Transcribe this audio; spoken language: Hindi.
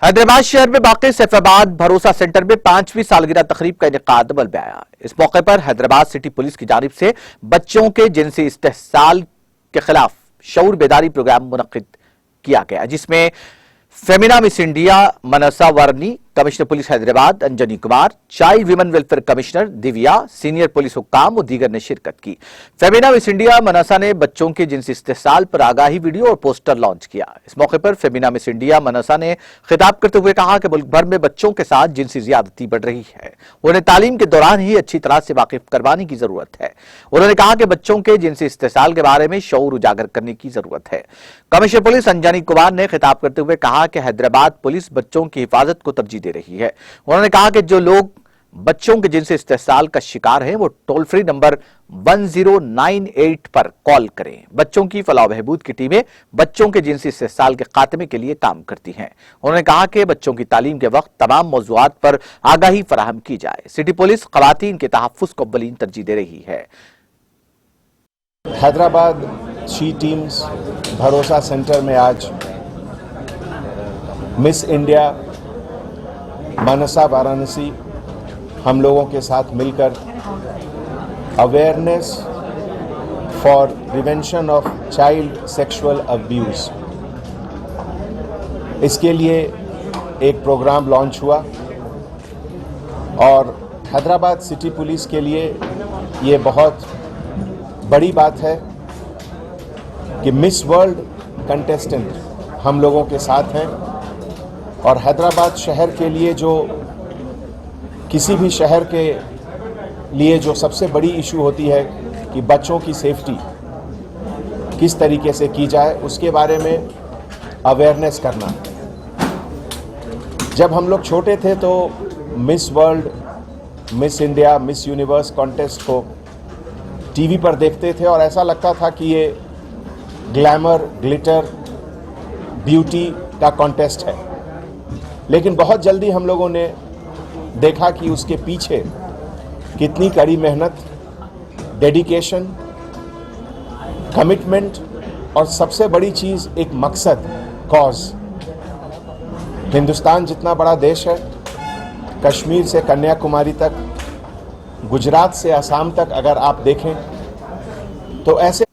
हैदराबाद शहर में वाक़ सैफाबाद भरोसा सेंटर में 5वीं सालगिरह तकरीब का इनेकाद अमल में आया। इस मौके पर हैदराबाद सिटी पुलिस की जानिब से बच्चों के जिनसी इस्तेहसाल के खिलाफ शऊर बेदारी प्रोग्राम मुनक्किद किया गया, जिसमें Femina Miss India Mansa Varni, commissioner police Hyderabad Anjani Kumar, child women welfare commissioner Divya, senior police हुक्काम और दीगर ने शिरकत की। फेमिना मिस इंडिया मनसा ने बच्चों के जिनसी इस्तेहसाल पर आगाही वीडियो और पोस्टर लॉन्च किया। इस मौके पर फेमिना मिस इंडिया मनसा ने खिताब करते हुए कहा कि मुल्क भर में बच्चों के साथ जिनसी ज्यादती बढ़ रही है, उन्हें तालीम के दौरान ही अच्छी तरह से वाकिफ करवाने की जरूरत है। उन्होंने कहा कि बच्चों के जिनसी इस्तेहसाल के बारे में शऊर उजागर करने की जरूरत है। कमिश्नर पुलिस अंजनी कुमार ने खिताब करते हुए कहा कि हैदराबाद पुलिस बच्चों की हिफाजत को तरजीह दे रही है। उन्होंने कहा कि जो लोग बच्चों के जिनसी इस्तेहसाल का शिकार हैं, वो टोल फ्री नंबर 1098 पर कॉल करें। बच्चों की फलाह बहबूद की टीमें बच्चों के जिनसी इस्तेहसाल के खात्मे के लिए काम करती हैं। उन्होंने कहा कि बच्चों की तालीम के वक्त तमाम मौज़ूआत पर आगाही फराहम की जाए। सिटी पुलिस खवातीन के तहफ़्फ़ुज़ को अव्वलीन तरजीह दे रही है। हैदराबाद शी टीम्स भरोसा सेंटर में आज मिस इंडिया मनसा वाराणसी हम लोगों के साथ मिलकर awareness for prevention of child sexual abuse, इसके लिए एक प्रोग्राम लॉन्च हुआ और हैदराबाद सिटी पुलिस के लिए ये बहुत बड़ी बात है कि मिस वर्ल्ड कंटेस्टेंट हम लोगों के साथ हैं। और हैदराबाद शहर के लिए, जो किसी भी शहर के लिए जो सबसे बड़ी इशू होती है कि बच्चों की सेफ्टी किस तरीके से की जाए, उसके बारे में अवेयरनेस करना। जब हम लोग छोटे थे तो miss world, miss India, miss universe contest को टीवी पर देखते थे और ऐसा लगता था कि ये ग्लैमर, ग्लिटर, ब्यूटी का कॉन्टेस्ट है। लेकिन बहुत जल्दी हम लोगों ने देखा कि उसके पीछे कितनी कड़ी मेहनत, डेडिकेशन, कमिटमेंट और सबसे बड़ी चीज़ एक मकसद, कॉज। हिंदुस्तान जितना बड़ा देश है, कश्मीर से कन्याकुमारी तक, गुजरात से असम तक अगर आप देखें तो ऐसे